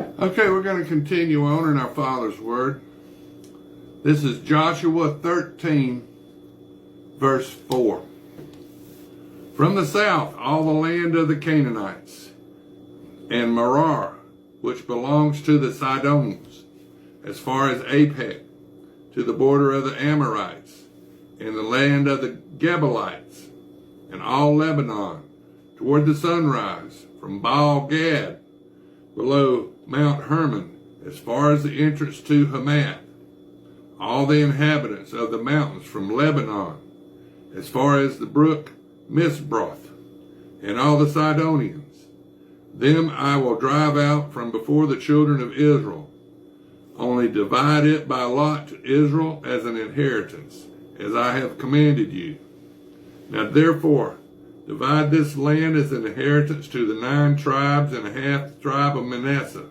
Okay, we're going to continue on in our Father's Word. This is Joshua 13, verse 4. From the south, all the land of the Canaanites, and Merar, which belongs to the Sidonians, as far as Aphek, to the border of the Amorites, and the land of the Gebalites, and all Lebanon, toward the sunrise, from Baal Gad, below Mount Hermon, as far as the entrance to Hamath, all the inhabitants of the mountains from Lebanon, as far as the brook Misbroth, and all the Sidonians. Them I will drive out from before the children of Israel. Only divide it by lot to Israel as an inheritance, as I have commanded you. Now therefore, divide this land as an inheritance to the 9 tribes and a half tribe of Manasseh,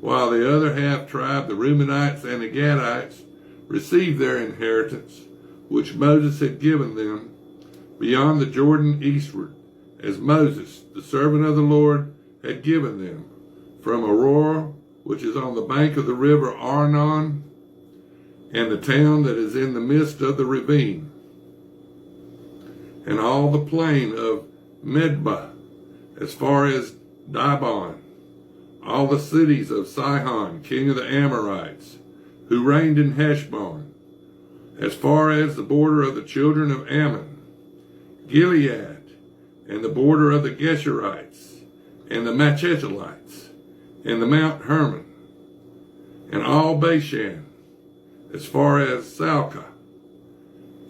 while the other half tribe, the Reubenites and the Gadites, received their inheritance, which Moses had given them, beyond the Jordan eastward, as Moses, the servant of the Lord, had given them, from Aurora, which is on the bank of the river Arnon, and the town that is in the midst of the ravine, and all the plain of Medbah, as far as Dibon, all the cities of Sihon, king of the Amorites, who reigned in Heshbon, as far as the border of the children of Ammon, Gilead, and the border of the Geshurites, and the Machetelites, and the Mount Hermon, and all Bashan, as far as Salcah,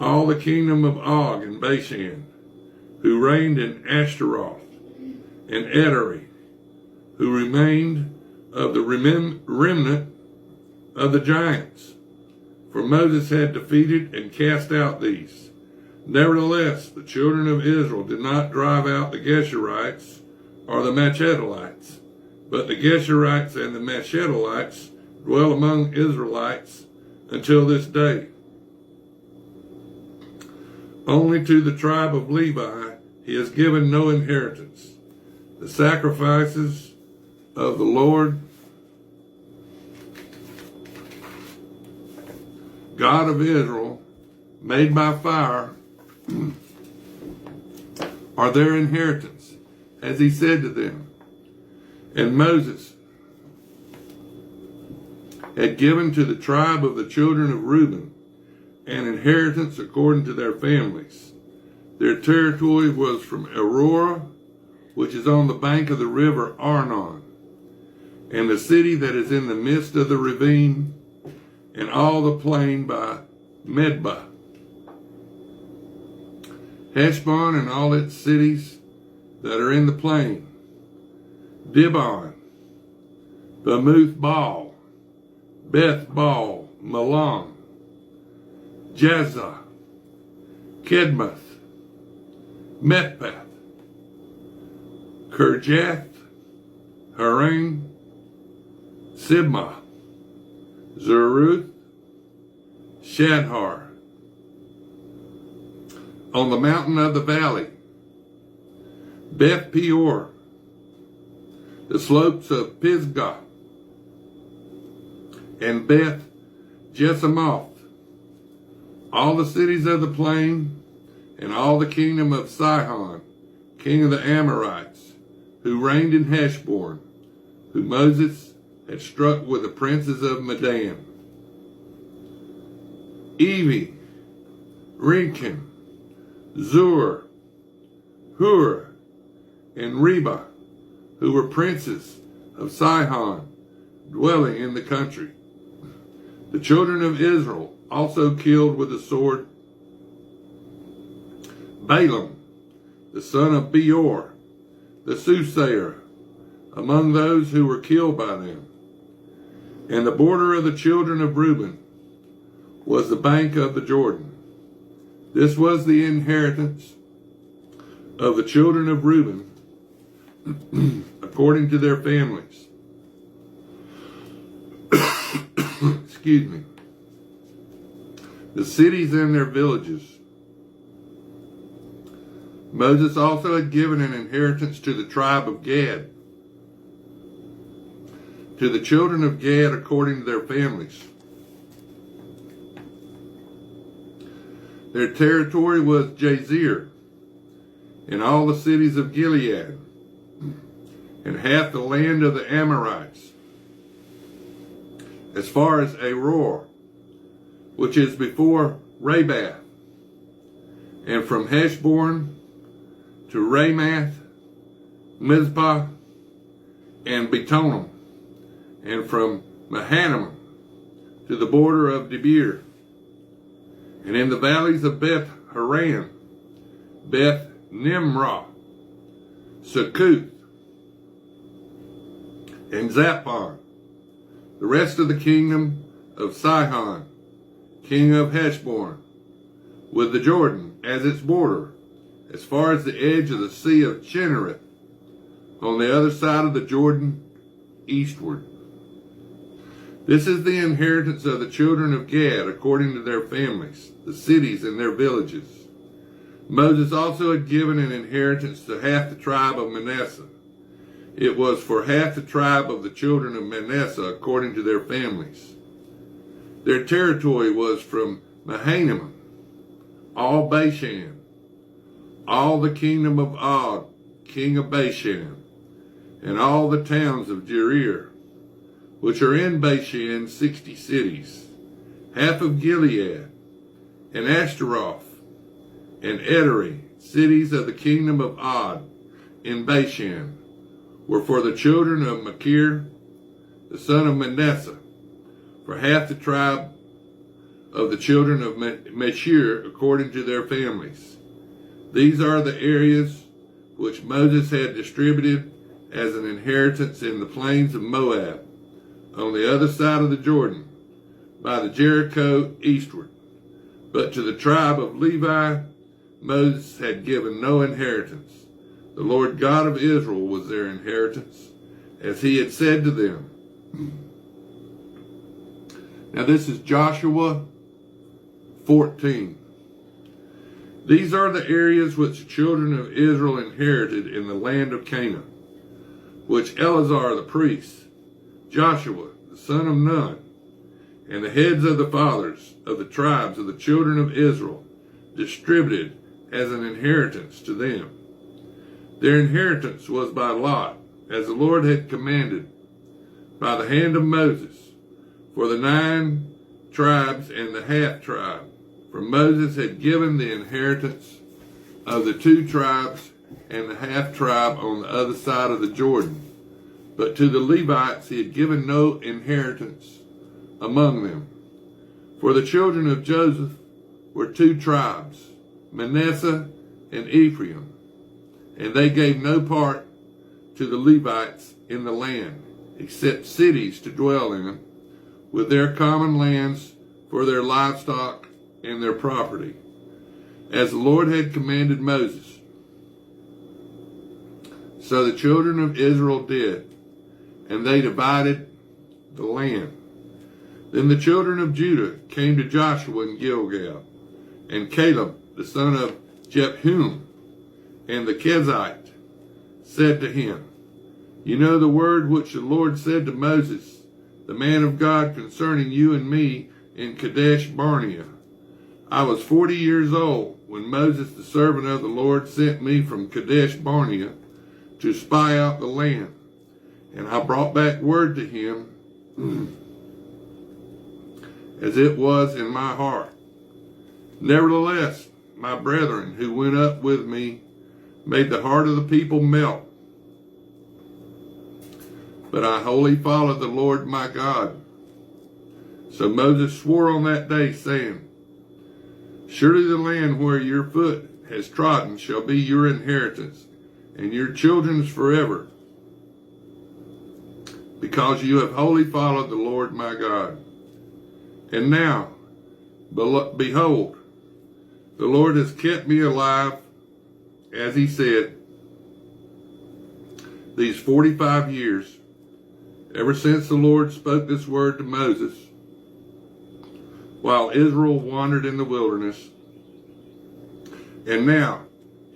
all the kingdom of Og and Bashan, who reigned in Ashtaroth, and Edrei, who remained of the remnant of the giants. For Moses had defeated and cast out these. Nevertheless, the children of Israel did not drive out the Geshurites or the Machetelites, but the Geshurites and the Machetelites dwell among Israelites until this day. Only to the tribe of Levi he has given no inheritance. The sacrifices of the Lord God of Israel, made by fire, are their inheritance, as he said to them. And Moses had given to the tribe of the children of Reuben an inheritance according to their families. Their territory was from Aurora, which is on the bank of the river Arnon, and the city that is in the midst of the ravine, and all the plain by Medbah, Heshbon and all its cities that are in the plain, Dibon, Bamuth Baal, Beth Baal, Malam, Jazzah, Kedmoth, Methpath, Kirjath, Haran, Sibmah, Zeruth, Shadhar, on the mountain of the valley, Beth Peor, the slopes of Pisgah, and Beth Jesimoth, all the cities of the plain, and all the kingdom of Sihon, king of the Amorites, who reigned in Heshbon, who Moses had struck with the princes of Midian. Evi, Rinkim, Zur, Hur, and Reba, who were princes of Sihon, dwelling in the country. The children of Israel also killed with the sword Balaam, the son of Beor, the soothsayer, among those who were killed by them. And the border of the children of Reuben was the bank of the Jordan. This was the inheritance of the children of Reuben according to their families. Excuse me. The cities and their villages. Moses also had given an inheritance to the tribe of Gad. To the children of Gad according to their families. Their territory was Jazer, and all the cities of Gilead, and half the land of the Amorites, as far as Aror, which is before Rabath, and from Heshbon to Ramath, Mizpah, and Betonim, and from Mahanaim to the border of Debir, and in the valleys of Beth Haran, Beth Nimrah, Succoth, and Zaphon, the rest of the kingdom of Sihon, king of Heshbon, with the Jordan as its border, as far as the edge of the sea of Chinnereth, on the other side of the Jordan, eastward. This is the inheritance of the children of Gad according to their families, the cities and their villages. Moses also had given an inheritance to half the tribe of Manasseh. It was for half the tribe of the children of Manasseh according to their families. Their territory was from Mahanaim, all Bashan, all the kingdom of Og, king of Bashan, and all the towns of Gerir, which are in Bashan, 60 cities, half of Gilead, and Ashtaroth, and Edrei, cities of the kingdom of Og, in Bashan, were for the children of Machir, the son of Manasseh, for half the tribe of the children of Machir according to their families. These are the areas which Moses had distributed as an inheritance in the plains of Moab, on the other side of the Jordan, by the Jericho eastward. But to the tribe of Levi, Moses had given no inheritance. The Lord God of Israel was their inheritance, as he had said to them. Now this is Joshua 14. These are the areas which the children of Israel inherited in the land of Canaan, which Eleazar the priest, Joshua the son of Nun, and the heads of the fathers of the tribes of the children of Israel distributed as an inheritance to them. Their inheritance was by lot, as the Lord had commanded, by the hand of Moses, for the 9 tribes and the half tribe. For Moses had given the inheritance of the 2 tribes and the half tribe on the other side of the Jordan. But to the Levites he had given no inheritance among them. For the children of Joseph were 2 tribes, Manasseh and Ephraim, and they gave no part to the Levites in the land, except cities to dwell in, with their common lands for their livestock and their property, as the Lord had commanded Moses. So the children of Israel did, and they divided the land. Then the children of Judah came to Joshua in Gilgal, and Caleb, the son of Jephunneh, and the Kenizzite, said to him, You know the word which the Lord said to Moses, the man of God, concerning you and me in Kadesh Barnea. I was 40 years old when Moses, the servant of the Lord, sent me from Kadesh Barnea to spy out the land. And I brought back word to him as it was in my heart. Nevertheless, my brethren who went up with me made the heart of the people melt. But I wholly followed the Lord my God. So Moses swore on that day, saying, Surely the land where your foot has trodden shall be your inheritance, and your children's forever, because you have wholly followed the Lord my God. And now, behold, the Lord has kept me alive, as he said, these 45 years, ever since the Lord spoke this word to Moses, while Israel wandered in the wilderness. And now,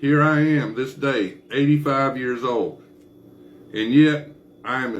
here I am this day, 85 years old, and yet I am